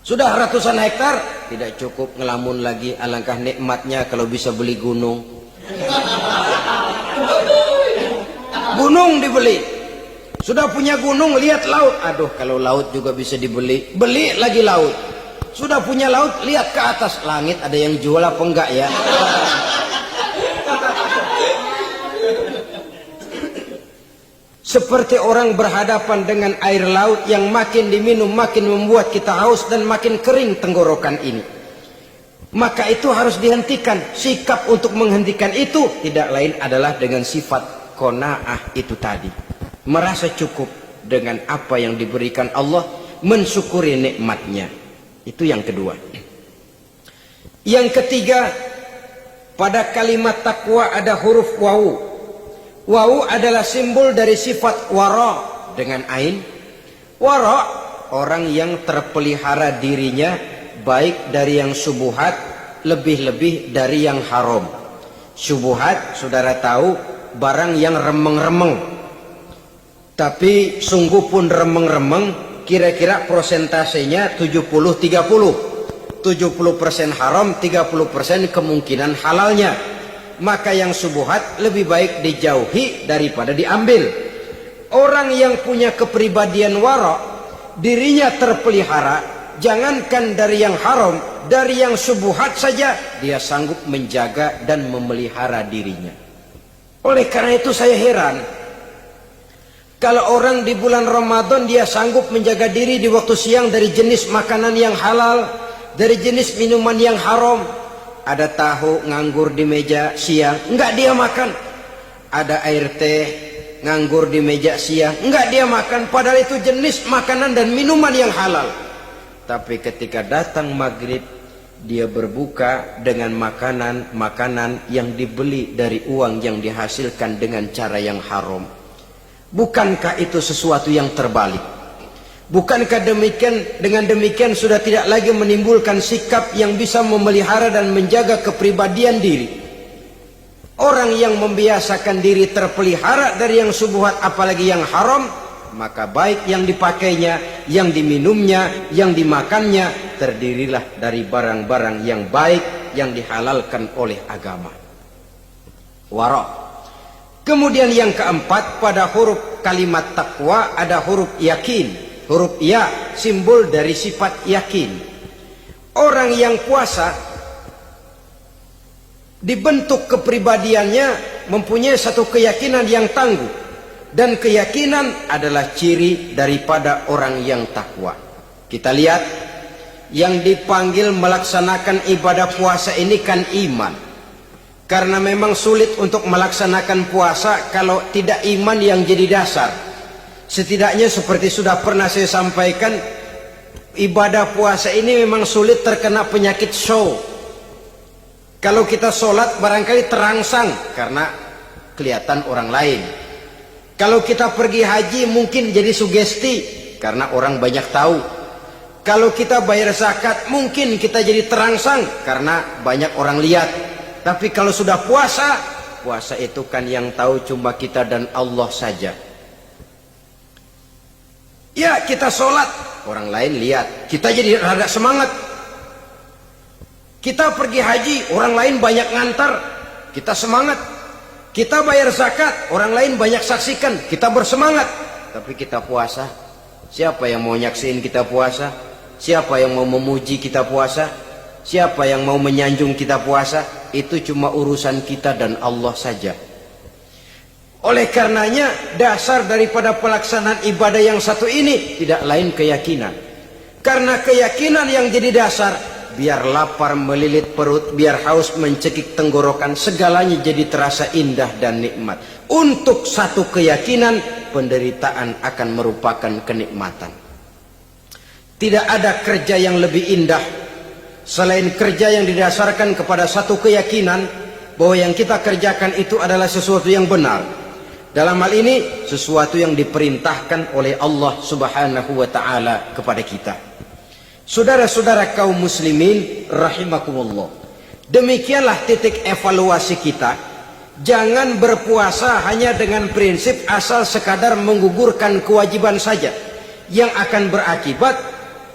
Sudah ratusan hektar tidak cukup, ngelamun lagi, alangkah nikmatnya kalau bisa beli gunung. Gunung dibeli. Sudah punya gunung, lihat laut. Aduh, kalau laut juga bisa dibeli, beli lagi laut. Sudah punya laut, lihat ke atas, langit ada yang jual apa enggak ya? Seperti orang berhadapan dengan air laut yang makin diminum makin membuat kita haus dan makin kering tenggorokan ini. Maka itu harus dihentikan. Sikap untuk menghentikan itu tidak lain adalah dengan sifat qanaah itu tadi. Merasa cukup dengan apa yang diberikan Allah, mensyukuri nikmatnya. Itu yang kedua. Yang ketiga, pada kalimat takwa ada huruf wawu. Wawu adalah simbol dari sifat wara dengan ain. Wara, orang yang terpelihara dirinya baik dari yang syubhat, lebih-lebih dari yang haram. Syubhat, saudara tahu, barang yang remeng-remeng. Tapi sungguh pun remeng-remeng, kira-kira prosentasenya 70-30. 70% haram, 30% kemungkinan halalnya. Maka yang syubhat lebih baik dijauhi daripada diambil. Orang yang punya kepribadian wara, dirinya terpelihara, jangankan dari yang haram, dari yang syubhat saja dia sanggup menjaga dan memelihara dirinya. Oleh karena itu saya heran kalau orang di bulan Ramadan dia sanggup menjaga diri di waktu siang dari jenis makanan yang halal, dari jenis minuman yang haram. Ada tahu nganggur di meja siang, enggak dia makan. Ada air teh nganggur di meja siang, enggak dia makan. Padahal itu jenis makanan dan minuman yang halal. Tapi ketika datang maghrib, dia berbuka dengan makanan-makanan yang dibeli dari uang yang dihasilkan dengan cara yang haram. Bukankah itu sesuatu yang terbalik? Bukankah dengan demikian sudah tidak lagi menimbulkan sikap yang bisa memelihara dan menjaga kepribadian diri? Orang yang membiasakan diri terpelihara dari yang syubhat apalagi yang haram, maka baik yang dipakainya, yang diminumnya, yang dimakannya terdirilah dari barang-barang yang baik yang dihalalkan oleh agama. Wara. Kemudian yang keempat, pada huruf kalimat takwa ada huruf yakin. Huruf ya simbol dari sifat yakin. Orang yang puasa dibentuk kepribadiannya mempunyai satu keyakinan yang tangguh. Dan keyakinan adalah ciri daripada orang yang takwa. Kita lihat, yang dipanggil melaksanakan ibadah puasa ini kan iman. Karena memang sulit untuk melaksanakan puasa kalau tidak iman yang jadi dasar. Setidaknya seperti sudah pernah saya sampaikan, ibadah puasa ini memang sulit terkena penyakit show. Kalau kita sholat barangkali terangsang karena kelihatan orang lain. Kalau kita pergi haji mungkin jadi sugesti karena orang banyak tahu. Kalau kita bayar zakat mungkin kita jadi terangsang karena banyak orang lihat. Tapi kalau sudah puasa, puasa itu kan yang tahu cuma kita dan Allah saja. Ya, kita sholat, orang lain lihat, kita jadi rada semangat. Kita pergi haji, orang lain banyak ngantar, kita semangat. Kita bayar zakat, orang lain banyak saksikan, kita bersemangat. Tapi kita puasa, siapa yang mau nyaksiin kita puasa? Siapa yang mau memuji kita puasa? Siapa yang mau menyanjung kita puasa? Itu cuma urusan kita dan Allah saja. Oleh karenanya, dasar daripada pelaksanaan ibadah yang satu ini tidak lain keyakinan. Karena keyakinan yang jadi dasar, biar lapar melilit perut, biar haus mencekik tenggorokan, segalanya jadi terasa indah dan nikmat. Untuk satu keyakinan, penderitaan akan merupakan kenikmatan. Tidak ada kerja yang lebih indah selain kerja yang didasarkan kepada satu keyakinan bahwa yang kita kerjakan itu adalah sesuatu yang benar. Dalam hal ini, sesuatu yang diperintahkan oleh Allah Subhanahu wa ta'ala kepada kita. Saudara-saudara kaum muslimin rahimakumullah, demikianlah titik evaluasi kita. Jangan berpuasa hanya dengan prinsip asal sekadar menggugurkan kewajiban saja, yang akan berakibat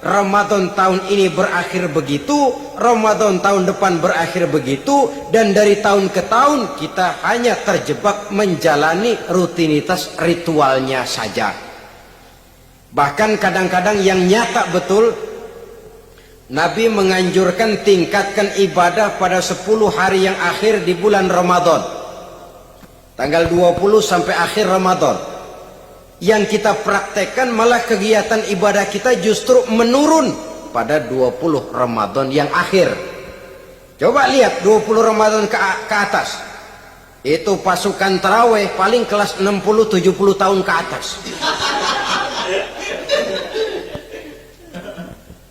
Ramadan tahun ini berakhir begitu, Ramadan tahun depan berakhir begitu, dan dari tahun ke tahun kita hanya terjebak menjalani rutinitas ritualnya saja. Bahkan kadang-kadang yang nyata betul, Nabi menganjurkan tingkatkan ibadah pada 10 hari yang akhir di bulan Ramadan. Tanggal 20 sampai akhir Ramadan. Yang kita praktekkan malah kegiatan ibadah kita justru menurun pada 20 Ramadan yang akhir. Coba lihat 20 Ramadan ke atas. Itu pasukan tarawih paling kelas 60-70 tahun ke atas.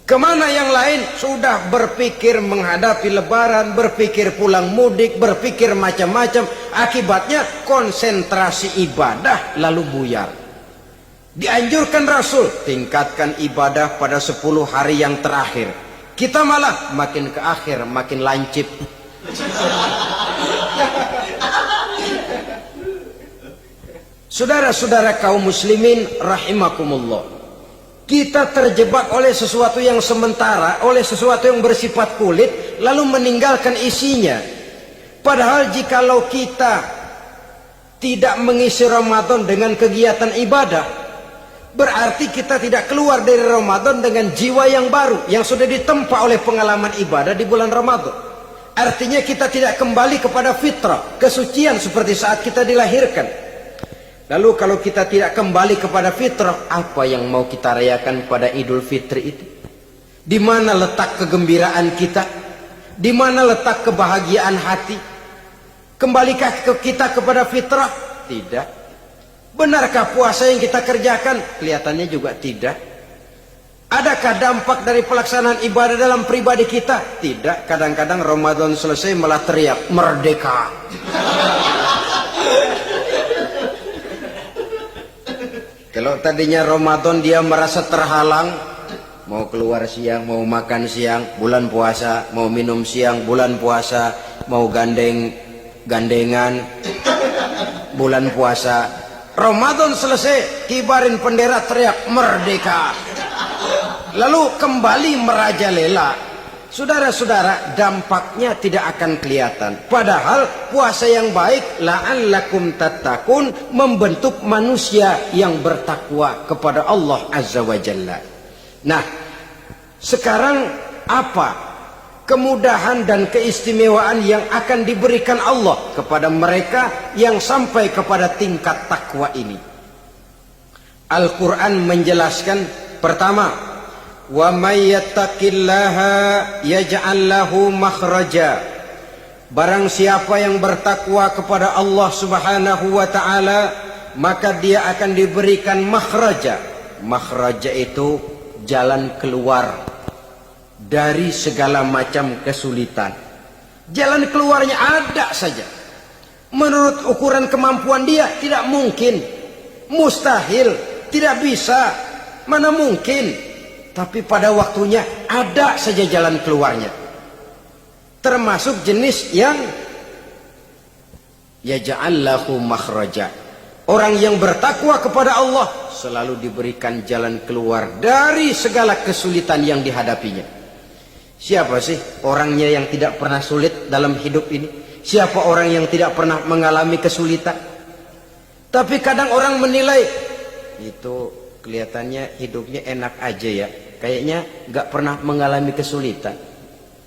Kemana yang lain sudah berpikir menghadapi lebaran, berpikir pulang mudik, berpikir macam-macam. Akibatnya konsentrasi ibadah lalu buyar. Dianjurkan Rasul, tingkatkan ibadah pada 10 hari yang terakhir. Kita malah makin ke akhir makin lancip. Saudara-saudara kaum muslimin rahimakumullah, kita terjebak oleh sesuatu yang sementara, oleh sesuatu yang bersifat kulit, lalu meninggalkan isinya. Padahal jikalau kita tidak mengisi Ramadan dengan kegiatan ibadah, berarti kita tidak keluar dari Ramadan dengan jiwa yang baru, yang sudah ditempa oleh pengalaman ibadah di bulan Ramadan. Artinya kita tidak kembali kepada fitrah, kesucian seperti saat kita dilahirkan. Lalu kalau kita tidak kembali kepada fitrah, apa yang mau kita rayakan pada Idul Fitri itu? Di mana letak kegembiraan kita? Di mana letak kebahagiaan hati? Kembalikah kita kepada fitrah? Tidak. Benarkah puasa yang kita kerjakan? Kelihatannya juga tidak. Adakah dampak dari pelaksanaan ibadah dalam pribadi kita? Tidak. Kadang-kadang Ramadan selesai malah teriak merdeka. Kalau tadinya Ramadan dia merasa terhalang, mau keluar siang, mau makan siang, bulan puasa, mau minum siang, bulan puasa, mau gandengan, bulan puasa. Ramadan selesai, kibarin bendera, teriak merdeka. Lalu kembali merajalela. Saudara-saudara, dampaknya tidak akan kelihatan. Padahal puasa yang baik, la'allakum tattaqun, membentuk manusia yang bertakwa kepada Allah Azza wa Jalla. Nah, sekarang apa kemudahan dan keistimewaan yang akan diberikan Allah kepada mereka yang sampai kepada tingkat takwa ini? Al-Quran menjelaskan, pertama, wa may yattaqillaha yaj'al lahu makhraja. Barang siapa yang bertakwa kepada Allah Subhanahu wa taala, maka dia akan diberikan makhraja. Makhraja itu jalan keluar dari segala macam kesulitan. Jalan keluarnya ada saja. Menurut ukuran kemampuan dia tidak mungkin, mustahil, tidak bisa, mana mungkin. Tapi pada waktunya ada saja jalan keluarnya. Termasuk jenis yang yaj'al lahu makhraja. Orang yang bertakwa kepada Allah selalu diberikan jalan keluar dari segala kesulitan yang dihadapinya. Siapa sih orangnya yang tidak pernah sulit dalam hidup ini? Siapa orang yang tidak pernah mengalami kesulitan? Tapi kadang orang menilai, itu kelihatannya hidupnya enak aja ya, kayaknya gak pernah mengalami kesulitan.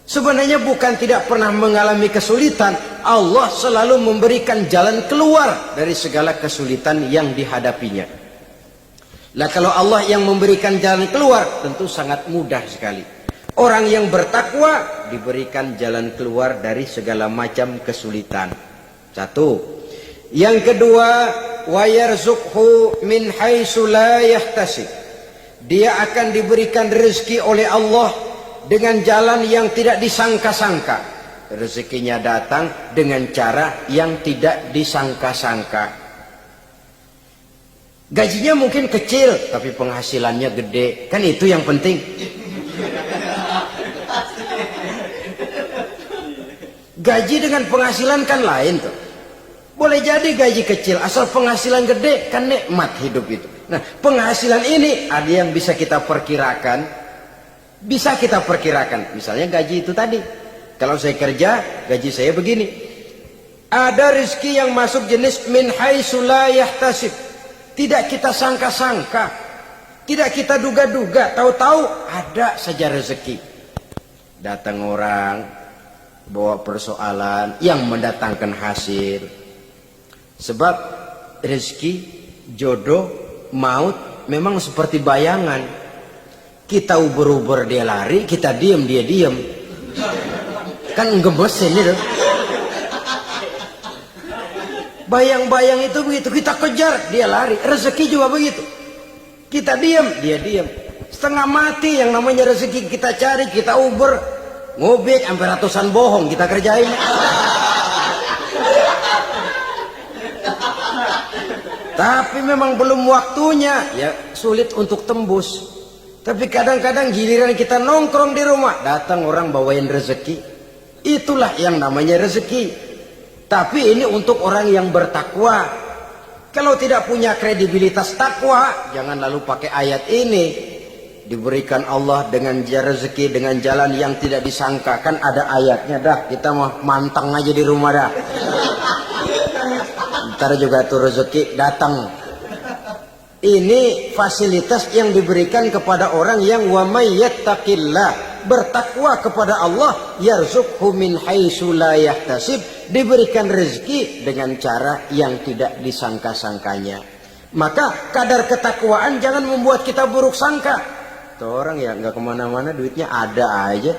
Sebenarnya bukan tidak pernah mengalami kesulitan, Allah selalu memberikan jalan keluar dari segala kesulitan yang dihadapinya. Lah kalau Allah yang memberikan jalan keluar, tentu sangat mudah sekali. Orang yang bertakwa diberikan jalan keluar dari segala macam kesulitan. Satu. Yang kedua, wa yarzuqhu min haitsu la yahtasib. Dia akan diberikan rezeki oleh Allah dengan jalan yang tidak disangka-sangka. Rezekinya datang dengan cara yang tidak disangka-sangka. Gajinya mungkin kecil, tapi penghasilannya gede. Kan itu yang penting. Gaji dengan penghasilan kan lain tuh. Boleh jadi gaji kecil, asal penghasilan gede, kan nikmat hidup itu. Nah, penghasilan ini ada yang bisa kita perkirakan. Bisa kita perkirakan, misalnya gaji itu tadi. Kalau saya kerja, gaji saya begini. Ada rezeki yang masuk jenis min haitsu la yahtasib. Tidak kita sangka-sangka, tidak kita duga-duga, tahu-tahu ada saja rezeki. Datang orang bawa persoalan yang mendatangkan hasil. Sebab rezeki, jodoh, maut memang seperti bayangan. Kita uber-uber dia lari, kita diem dia diem. Kan ngebesin itu. Bayang-bayang itu begitu, kita kejar dia lari. Rezeki juga begitu. Kita diem dia diem. Setengah mati yang namanya rezeki kita cari, kita uber, ngobek sampai ratusan bohong kita kerjain. Tapi memang belum waktunya, ya sulit untuk tembus. Tapi kadang-kadang giliran kita nongkrong di rumah, datang orang bawain rezeki. Itulah yang namanya rezeki. Tapi ini untuk orang yang bertakwa. Kalau tidak punya kredibilitas takwa, jangan lalu pakai ayat ini. Diberikan Allah dengan rezeki dengan jalan yang tidak disangka. Kan ada ayatnya dah, kita mah mantang aja di rumah dah. Ntar juga tuh rezeki datang. Ini fasilitas yang diberikan kepada orang yang wa may yattaqillah, bertakwa kepada Allah, yarzuqhu min haitsu la yahtasib, diberikan rezeki dengan cara yang tidak disangka-sangkanya. Maka kadar ketakwaan jangan membuat kita buruk sangka. Tuh orang ya nggak kemana-mana, duitnya ada aja.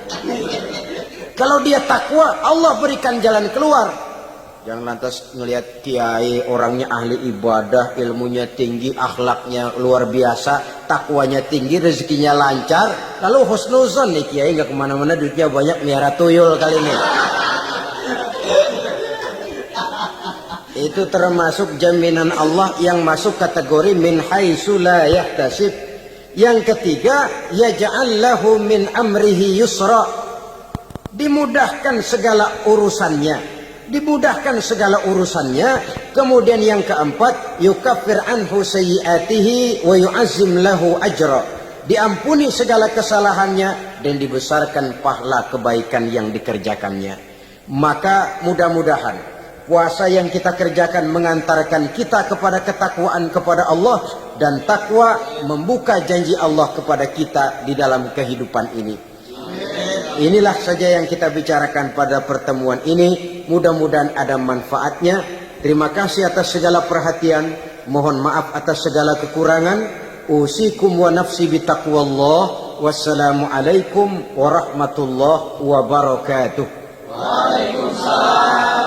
Kalau dia takwa, Allah berikan jalan keluar. Jangan lantas ngelihat kiai orangnya ahli ibadah, ilmunya tinggi, akhlaknya luar biasa, takwanya tinggi, rezekinya lancar, lalu husnuzon nih kiai nggak kemana-mana, duitnya banyak, miara tuyul kali ini. Itu termasuk jaminan Allah yang masuk kategori min haitsu la yahtasib. Yang ketiga, yaj'al lahu min amrihi yusra. Dimudahkan segala urusannya. Dimudahkan segala urusannya. Kemudian yang keempat, yukaffir anhu sayyiatihi wa yu'azzim lahu ajra. Diampuni segala kesalahannya dan dibesarkan pahala kebaikan yang dikerjakannya. Maka mudah-mudahan puasa yang kita kerjakan mengantarkan kita kepada ketakwaan kepada Allah, dan takwa membuka janji Allah kepada kita di dalam kehidupan ini. Inilah saja yang kita bicarakan pada pertemuan ini. Mudah-mudahan ada manfaatnya. Terima kasih atas segala perhatian. Mohon maaf atas segala kekurangan. Usikum wa nafsi bitaqwallah. Wassalamualaikum warahmatullahi wabarakatuh. Waalaikumsalam.